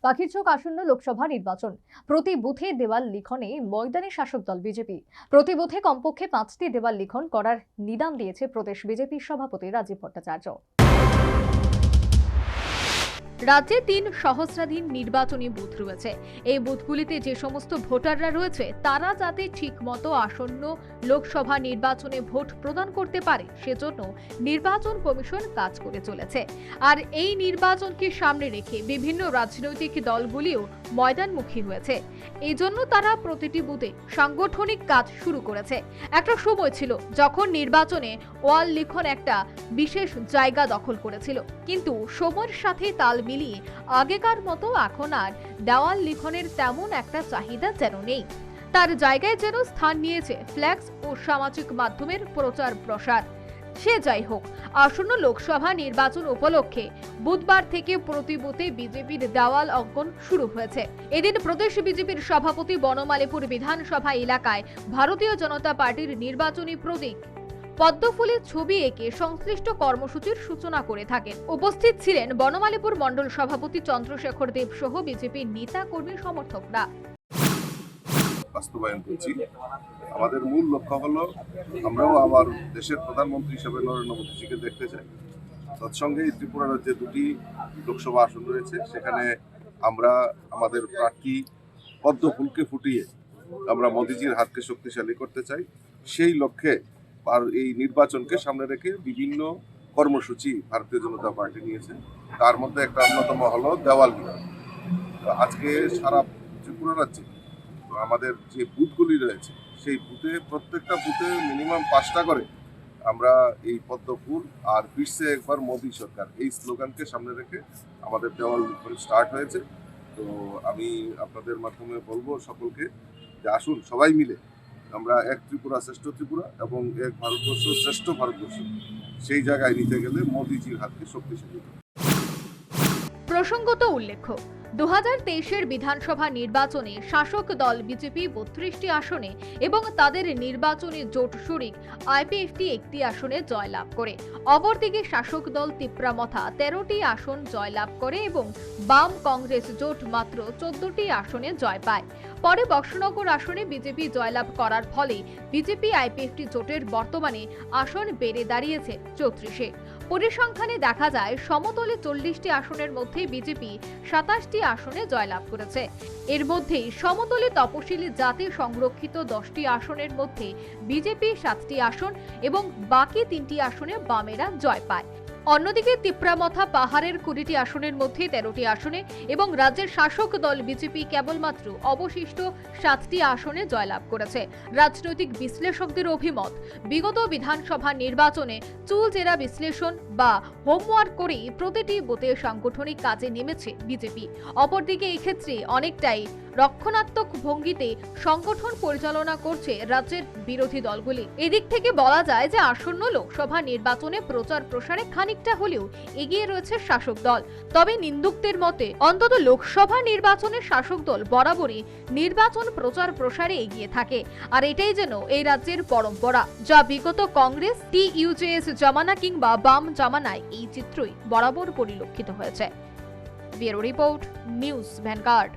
পাখিরচোখ আসন্ন লোকসভা নির্বাচন। প্রতি বুথে দেওয়াল লিখনে ময়দানে শাসক দল বিজেপি। প্রতি বুথে কমপক্ষে 5টি দেওয়াল লিখন করার নিদান দিয়েছে প্রদেশ বিজেপির সভাপতি রাজীব ভট্টাচার্য। রাজ্যে 3 সহস্রাধীন নির্বাচনী বুথ রয়েছে। এই বুথগুলিতে যে সমস্ত ভোটাররা রয়েছে তারা যাতে ঠিকমতো আসন্ন লোকসভা নির্বাচনে ভোট প্রদান করতে পারে সেজন্য নির্বাচন কমিশন কাজ করে চলেছে। আর এই নির্বাচনকে সামনে রেখে বিভিন্ন রাজনৈতিক দলগুলিও ময়দানমুখী হয়েছে। এই জন্য তারা প্রতিটি বুথে সাংগঠনিক কাজ শুরু করেছে। একটা সময় ছিল যখন নির্বাচনে ওয়াল লিখন একটা বিশেষ জায়গা দখল করেছিল, কিন্তু সময়ের সাথে তাল মিলিয়ে আগেকার মতো এখন আর দেওয়াল লিখনের তেমন একটা চাহিদা যেন নেই। তার জায়গায় যেন স্থান নিয়েছে ফ্ল্যাক্স ও সামাজিক মাধ্যমের প্রচার প্রসার। সে যাই হোক, আসন্ন লোকসভা নির্বাচন উপলক্ষে বুধবার থেকে প্রতি বুথে বিজেপির দেওয়াল অঙ্কন শুরু হয়েছে। এদিন প্রদেশ বিজেপির সভাপতি বনমালীপুর বিধানসভা এলাকায় ভারতীয় জনতা পার্টির নির্বাচনী প্রতীক পদ্মফুলের ছবি এঁকে সংশ্লিষ্ট কর্মসূচির সূচনা করে থাকেন। উপস্থিত ছিলেন বনমালীপুর মণ্ডল সভাপতি চন্দ্রশেখর দেব সহ বিজেপির নেতা কর্মী সমর্থকরা। বাস্তবায়ন করছি। আমাদের মূল লক্ষ্য হলো আমরাও আমার দেশের প্রধানমন্ত্রী হিসেবে নরেন্দ্র মোদীজিকে দেখতে চাই। তৎসঙ্গে ত্রিপুরা রাজ্যে 2টি লোকসভা আসন রয়েছে, সেখানে আমরা আমাদের প্রার্থী পদ্ম ফুলকে ফুটিয়ে আমরা মোদীজির হাতকে শক্তিশালী করতে চাই। সেই লক্ষ্যে আর এই নির্বাচনকে সামনে রেখে বিভিন্ন কর্মসূচি ভারতীয় জনতা পার্টি নিয়েছে। তার মধ্যে একটা অন্যতম হলো দেওয়াল লিখন। আজকে সারা ত্রিপুরা রাজ্যে আমাদের যে বুথগুলি রয়েছে সেই বুথে প্রত্যেকটা বুথে মিনিমাম 5টা করে আমরা এই পদ্ম ফুল আর ফিরছে একবার মোদী সরকার এই স্লোগানকে সামনে রেখে আমাদের দেওয়াল লিখন স্টার্ট হয়েছে। তো আমি আপনাদের মাধ্যমে বলবো সকলকে যে আসুন সবাই মিলে আমরা এক ত্রিপুরা শ্রেষ্ঠ ত্রিপুরা এবং এক ভারতবর্ষ শ্রেষ্ঠ ভারতবর্ষ সেই জায়গায় নিতে গেলে মোদীজির হাতকে শক্তিশালী। প্রসঙ্গত উল্লেখ্য, 2023-এর বিধানসভা নির্বাচনে শাসক দল বিজেপি 32টি আসনে এবং তাদের নির্বাচনী জোট শরিক আইপিএফটি 1টি আসনে জয়লাভ করে। অপরদিকে শাসক দল তিপ্রামথা 13টি আসন জয়লাভ করে এবং বাম কংগ্রেস জোট মাত্র 14টি আসনে জয় পায়। পরে বক্সনগর আসনে বিজেপি জয়লাভ করার ফলে বিজেপি আইপিএফটি জোটের বর্তমানে আসন বেড়ে দাঁড়িয়েছে 34-এ। পরিসংখ্যানে দেখা যায় সমতলে 40টি আসনের মধ্যে বিজেপি 27টি আসনে জয়লাভ করেছে। এর মধ্যেই সমতলে তপশিলি জাতি সংরক্ষিত 10টি আসনের মধ্যে বিজেপি 7টি আসন এবং বাকি 3টি আসনে বামেরা জয় পায়। অন্যদিকে তিপ্রামথা পাহাড়ের 20টি আসনের মধ্যে 13টি আসনে এবং রাজ্যের শাসক দল বিজেপি কেবলমাত্র অবশিষ্ট 7টি আসনে জয়লাভ করেছে। রাজনৈতিক বিশ্লেষকদের অভিমত, বিগত বিধানসভা নির্বাচনে চুলচেরা বিশ্লেষণ বা হোমওয়ার্ক করেই প্রতিটি বুথে সাংগঠনিক কাজে নেমেছে বিজেপি। অপরদিকে এই ক্ষেত্রে অনেকটাই রক্ষণাত্মক ভঙ্গিতে সংগঠন পরিচালনা করছে রাজ্যের বিরোধী দলগুলি। এদিক থেকে বলা যায় যে আসন্ন লোকসভা নির্বাচনে প্রচার প্রসারে খানিকটা হলেও এগিয়ে রয়েছে শাসক দল। তবে নিন্দুকদের মতে অন্তত লোকসভা নির্বাচনে শাসক দল বরাবরই নির্বাচন প্রচার প্রসারে এগিয়ে থাকে, আর এটাই যেন এই রাজ্যের পরম্পরা, যা বিগত কংগ্রেস টিইউজেএস জামানা কিংবা বাম জামানায় এই চিত্রই বরাবর পরিলক্ষিত হয়েছে। Bureau report, news vanguard.